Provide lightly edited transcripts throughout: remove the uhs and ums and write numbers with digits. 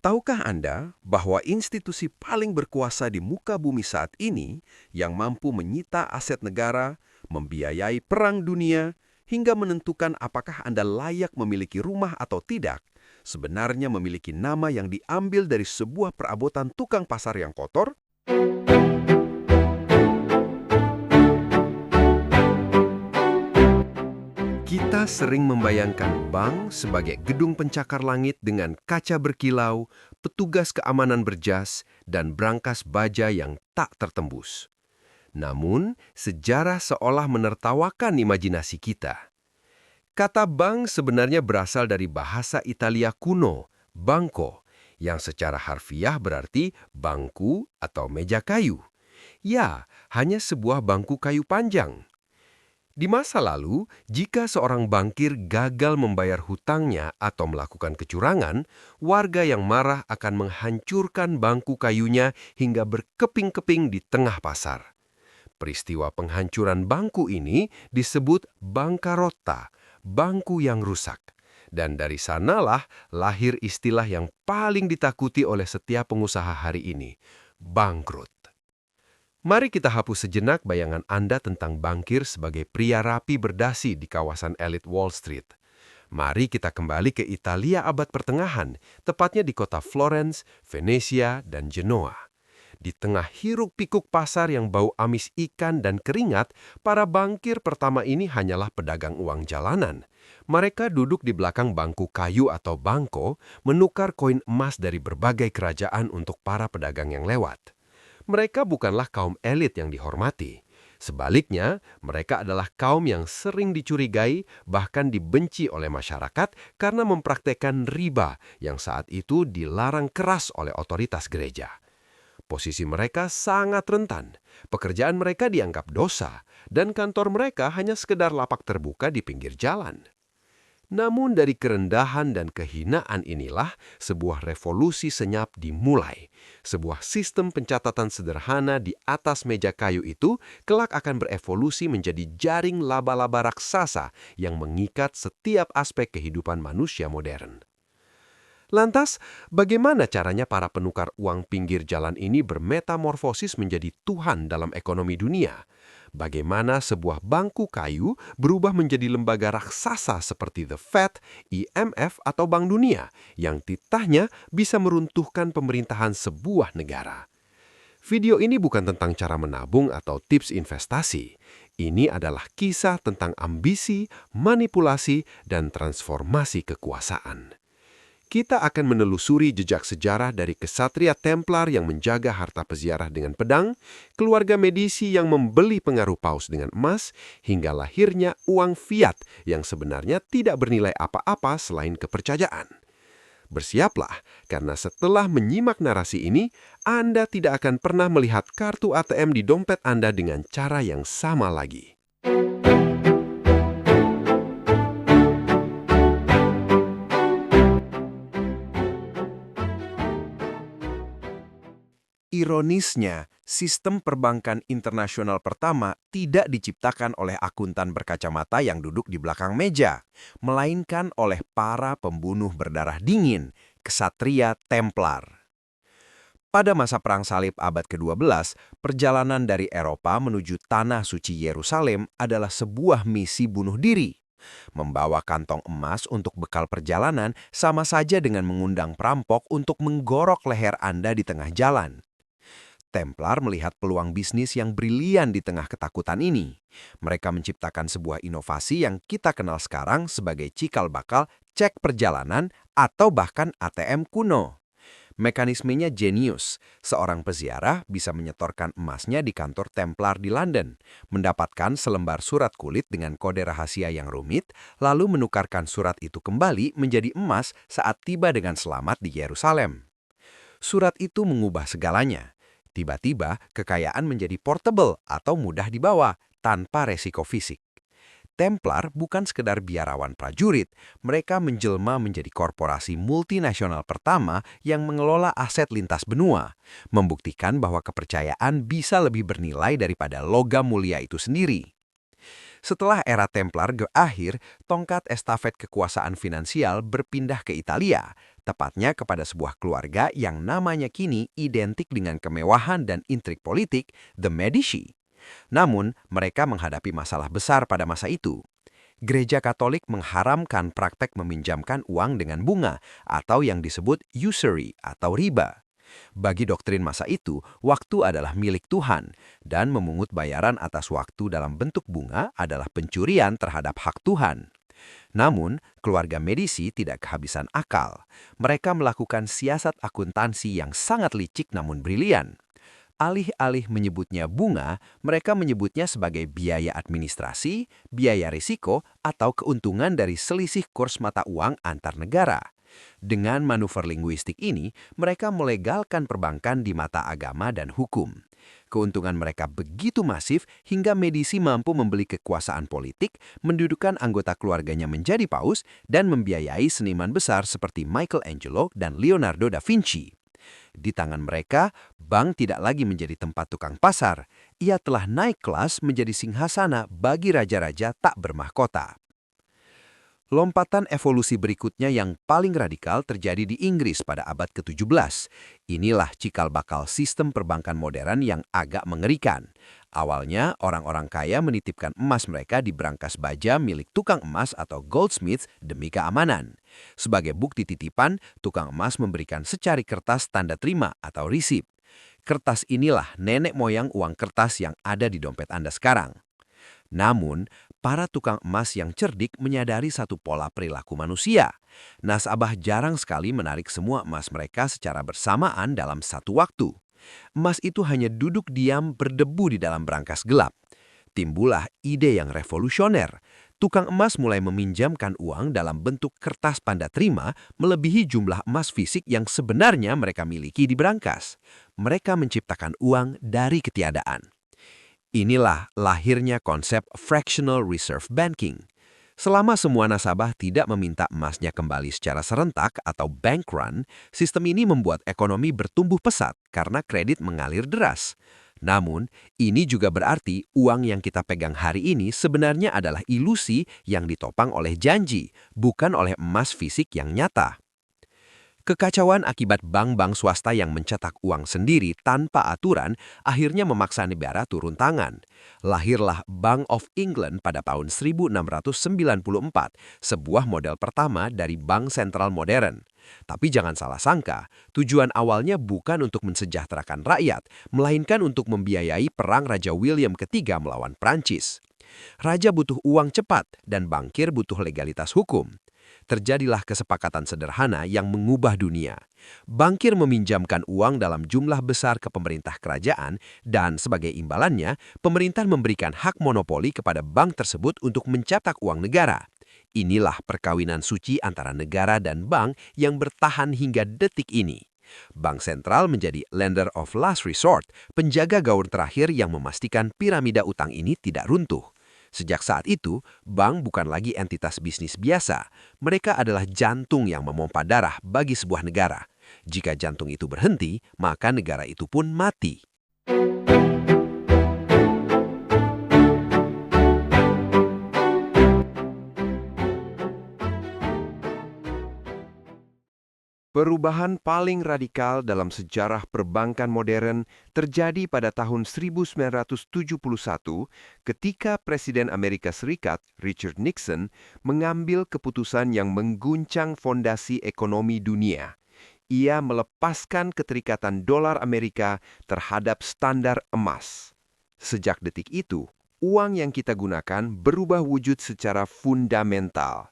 Tahukah Anda bahwa institusi paling berkuasa di muka bumi saat ini yang mampu menyita aset negara, membiayai perang dunia, hingga menentukan apakah Anda layak memiliki rumah atau tidak, sebenarnya memiliki nama yang diambil dari sebuah perabotan tukang pasar yang kotor? Kita sering membayangkan bank sebagai gedung pencakar langit dengan kaca berkilau, petugas keamanan berjas, dan brankas baja yang tak tertembus. Namun, sejarah seolah menertawakan imajinasi kita. Kata bank sebenarnya berasal dari bahasa Italia kuno, banco, yang secara harfiah berarti bangku atau meja kayu. Ya, hanya sebuah bangku kayu panjang. Di masa lalu, jika seorang bankir gagal membayar hutangnya atau melakukan kecurangan, warga yang marah akan menghancurkan bangku kayunya hingga berkeping-keping di tengah pasar. Peristiwa penghancuran bangku ini disebut bankarotta, bangku yang rusak. Dan dari sanalah lahir istilah yang paling ditakuti oleh setiap pengusaha hari ini, bangkrut. Mari kita hapus sejenak bayangan Anda tentang bankir sebagai pria rapi berdasi di kawasan elit Wall Street. Mari kita kembali ke Italia abad pertengahan, tepatnya di kota Florence, Venesia, dan Genoa. Di tengah hiruk-pikuk pasar yang bau amis ikan dan keringat, para bankir pertama ini hanyalah pedagang uang jalanan. Mereka duduk di belakang bangku kayu atau bangko, menukar koin emas dari berbagai kerajaan untuk para pedagang yang lewat. Mereka bukanlah kaum elit yang dihormati. Sebaliknya, mereka adalah kaum yang sering dicurigai, bahkan dibenci oleh masyarakat karena mempraktekkan riba yang saat itu dilarang keras oleh otoritas gereja. Posisi mereka sangat rentan, pekerjaan mereka dianggap dosa, dan kantor mereka hanya sekedar lapak terbuka di pinggir jalan. Namun dari kerendahan dan kehinaan inilah sebuah revolusi senyap dimulai. Sebuah sistem pencatatan sederhana di atas meja kayu itu kelak akan berevolusi menjadi jaring laba-laba raksasa yang mengikat setiap aspek kehidupan manusia modern. Lantas, bagaimana caranya para penukar uang pinggir jalan ini bermetamorfosis menjadi Tuhan dalam ekonomi dunia? Bagaimana sebuah bangku kayu berubah menjadi lembaga raksasa seperti The Fed, IMF, atau Bank Dunia yang titahnya bisa meruntuhkan pemerintahan sebuah negara. Video ini bukan tentang cara menabung atau tips investasi. Ini adalah kisah tentang ambisi, manipulasi, dan transformasi kekuasaan. Kita akan menelusuri jejak sejarah dari kesatria Templar yang menjaga harta peziarah dengan pedang, keluarga Medici yang membeli pengaruh paus dengan emas, hingga lahirnya uang fiat yang sebenarnya tidak bernilai apa-apa selain kepercayaan. Bersiaplah, karena setelah menyimak narasi ini, Anda tidak akan pernah melihat kartu ATM di dompet Anda dengan cara yang sama lagi. Ironisnya, sistem perbankan internasional pertama tidak diciptakan oleh akuntan berkacamata yang duduk di belakang meja, melainkan oleh para pembunuh berdarah dingin, kesatria Templar. Pada masa Perang Salib abad ke-12, perjalanan dari Eropa menuju Tanah Suci Yerusalem adalah sebuah misi bunuh diri. Membawa kantong emas untuk bekal perjalanan sama saja dengan mengundang perampok untuk menggorok leher Anda di tengah jalan. Templar melihat peluang bisnis yang brilian di tengah ketakutan ini. Mereka menciptakan sebuah inovasi yang kita kenal sekarang sebagai cikal bakal cek perjalanan atau bahkan ATM kuno. Mekanismenya jenius. Seorang peziarah bisa menyetorkan emasnya di kantor Templar di London, mendapatkan selembar surat kulit dengan kode rahasia yang rumit, lalu menukarkan surat itu kembali menjadi emas saat tiba dengan selamat di Yerusalem. Surat itu mengubah segalanya. Tiba-tiba, kekayaan menjadi portable atau mudah dibawa, tanpa resiko fisik. Templar bukan sekedar biarawan prajurit, mereka menjelma menjadi korporasi multinasional pertama yang mengelola aset lintas benua, membuktikan bahwa kepercayaan bisa lebih bernilai daripada logam mulia itu sendiri. Setelah era Templar berakhir, tongkat estafet kekuasaan finansial berpindah ke Italia, tepatnya kepada sebuah keluarga yang namanya kini identik dengan kemewahan dan intrik politik, The Medici. Namun, mereka menghadapi masalah besar pada masa itu. Gereja Katolik mengharamkan praktek meminjamkan uang dengan bunga atau yang disebut usury atau riba. Bagi doktrin masa itu, waktu adalah milik Tuhan, dan memungut bayaran atas waktu dalam bentuk bunga adalah pencurian terhadap hak Tuhan. Namun, keluarga Medici tidak kehabisan akal. Mereka melakukan siasat akuntansi yang sangat licik namun brilian. Alih-alih menyebutnya bunga, mereka menyebutnya sebagai biaya administrasi, biaya risiko, atau keuntungan dari selisih kurs mata uang antar negara. Dengan manuver linguistik ini, mereka melegalkan perbankan di mata agama dan hukum. Keuntungan mereka begitu masif hingga Medici mampu membeli kekuasaan politik, mendudukan anggota keluarganya menjadi paus, dan membiayai seniman besar seperti Michelangelo dan Leonardo da Vinci. Di tangan mereka, bank tidak lagi menjadi tempat tukang pasar. Ia telah naik kelas menjadi singgasana bagi raja-raja tak bermahkota. Lompatan evolusi berikutnya yang paling radikal terjadi di Inggris pada abad ke-17. Inilah cikal bakal sistem perbankan modern yang agak mengerikan. Awalnya, orang-orang kaya menitipkan emas mereka di brankas baja milik tukang emas atau goldsmith demi keamanan. Sebagai bukti titipan, tukang emas memberikan secari kertas tanda terima atau risip. Kertas inilah nenek moyang uang kertas yang ada di dompet Anda sekarang. Namun, para tukang emas yang cerdik menyadari satu pola perilaku manusia. Nasabah jarang sekali menarik semua emas mereka secara bersamaan dalam satu waktu. Emas itu hanya duduk diam berdebu di dalam brankas gelap. Timbullah ide yang revolusioner. Tukang emas mulai meminjamkan uang dalam bentuk kertas tanda terima melebihi jumlah emas fisik yang sebenarnya mereka miliki di brankas. Mereka menciptakan uang dari ketiadaan. Inilah lahirnya konsep fractional reserve banking. Selama semua nasabah tidak meminta emasnya kembali secara serentak atau bank run, sistem ini membuat ekonomi bertumbuh pesat karena kredit mengalir deras. Namun, ini juga berarti uang yang kita pegang hari ini sebenarnya adalah ilusi yang ditopang oleh janji, bukan oleh emas fisik yang nyata. Kekacauan akibat bank-bank swasta yang mencetak uang sendiri tanpa aturan akhirnya memaksa negara turun tangan. Lahirlah Bank of England pada tahun 1694, sebuah model pertama dari bank sentral modern. Tapi jangan salah sangka, tujuan awalnya bukan untuk mensejahterakan rakyat, melainkan untuk membiayai perang Raja William III melawan Prancis. Raja butuh uang cepat dan bankir butuh legalitas hukum. Terjadilah kesepakatan sederhana yang mengubah dunia. Bankir meminjamkan uang dalam jumlah besar ke pemerintah kerajaan dan sebagai imbalannya, pemerintah memberikan hak monopoli kepada bank tersebut untuk mencetak uang negara. Inilah perkawinan suci antara negara dan bank yang bertahan hingga detik ini. Bank sentral menjadi lender of last resort, penjaga gawur terakhir yang memastikan piramida utang ini tidak runtuh. Sejak saat itu, bank bukan lagi entitas bisnis biasa. Mereka adalah jantung yang memompa darah bagi sebuah negara. Jika jantung itu berhenti, maka negara itu pun mati. Perubahan paling radikal dalam sejarah perbankan modern terjadi pada tahun 1971 ketika Presiden Amerika Serikat Richard Nixon mengambil keputusan yang mengguncang fondasi ekonomi dunia. Ia melepaskan keterikatan dolar Amerika terhadap standar emas. Sejak detik itu, uang yang kita gunakan berubah wujud secara fundamental.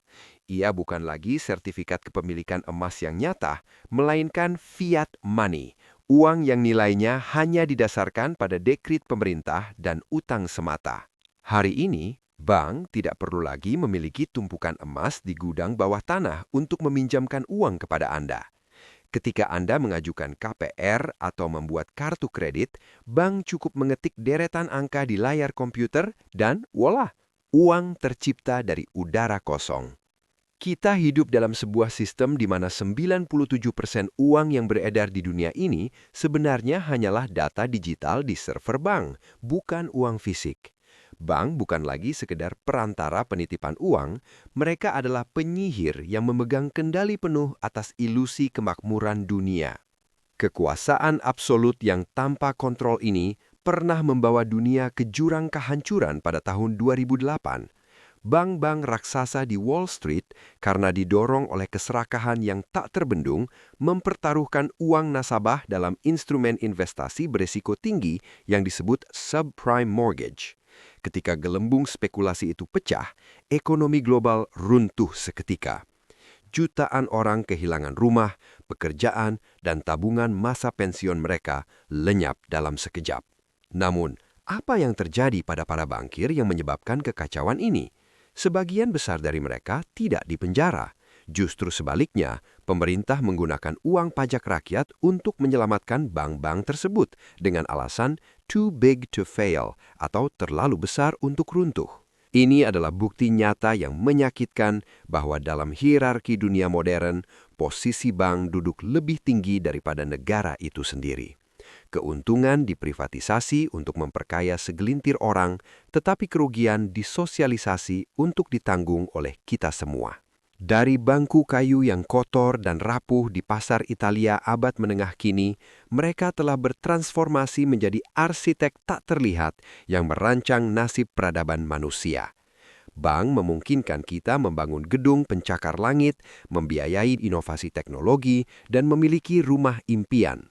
Ia bukan lagi sertifikat kepemilikan emas yang nyata, melainkan fiat money, uang yang nilainya hanya didasarkan pada dekrit pemerintah dan utang semata. Hari ini, bank tidak perlu lagi memiliki tumpukan emas di gudang bawah tanah untuk meminjamkan uang kepada Anda. Ketika Anda mengajukan KPR atau membuat kartu kredit, bank cukup mengetik deretan angka di layar komputer dan voila, uang tercipta dari udara kosong. Kita hidup dalam sebuah sistem di mana 97% uang yang beredar di dunia ini sebenarnya hanyalah data digital di server bank, bukan uang fisik. Bank bukan lagi sekedar perantara penitipan uang, mereka adalah penyihir yang memegang kendali penuh atas ilusi kemakmuran dunia. Kekuasaan absolut yang tanpa kontrol ini pernah membawa dunia ke jurang kehancuran pada tahun 2008. Bank-bank raksasa di Wall Street karena didorong oleh keserakahan yang tak terbendung mempertaruhkan uang nasabah dalam instrumen investasi berisiko tinggi yang disebut subprime mortgage. Ketika gelembung spekulasi itu pecah, ekonomi global runtuh seketika. Jutaan orang kehilangan rumah, pekerjaan, dan tabungan masa pensiun mereka lenyap dalam sekejap. Namun, apa yang terjadi pada para bankir yang menyebabkan kekacauan ini? Sebagian besar dari mereka tidak dipenjara. Justru sebaliknya, pemerintah menggunakan uang pajak rakyat untuk menyelamatkan bank-bank tersebut dengan alasan too big to fail atau terlalu besar untuk runtuh. Ini adalah bukti nyata yang menyakitkan bahwa dalam hierarki dunia modern, posisi bank duduk lebih tinggi daripada negara itu sendiri. Keuntungan diprivatisasi untuk memperkaya segelintir orang, tetapi kerugian disosialisasi untuk ditanggung oleh kita semua. Dari bangku kayu yang kotor dan rapuh di pasar Italia abad menengah kini, mereka telah bertransformasi menjadi arsitek tak terlihat yang merancang nasib peradaban manusia. Bank memungkinkan kita membangun gedung pencakar langit, membiayai inovasi teknologi, dan memiliki rumah impian.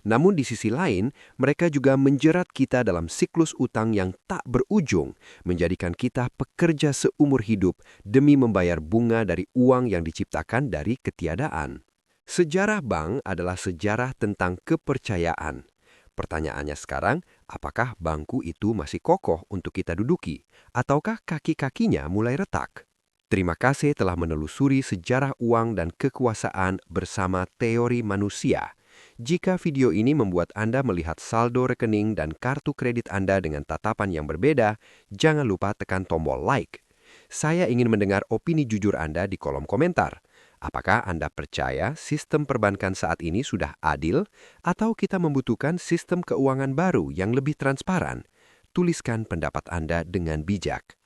Namun di sisi lain, mereka juga menjerat kita dalam siklus utang yang tak berujung, menjadikan kita pekerja seumur hidup demi membayar bunga dari uang yang diciptakan dari ketiadaan. Sejarah bank adalah sejarah tentang kepercayaan. Pertanyaannya sekarang, apakah bangku itu masih kokoh untuk kita duduki, ataukah kaki-kakinya mulai retak? Terima kasih telah menelusuri sejarah uang dan kekuasaan bersama Teori Manusia. Jika video ini membuat Anda melihat saldo rekening dan kartu kredit Anda dengan tatapan yang berbeda, jangan lupa tekan tombol like. Saya ingin mendengar opini jujur Anda di kolom komentar. Apakah Anda percaya sistem perbankan saat ini sudah adil, atau kita membutuhkan sistem keuangan baru yang lebih transparan? Tuliskan pendapat Anda dengan bijak.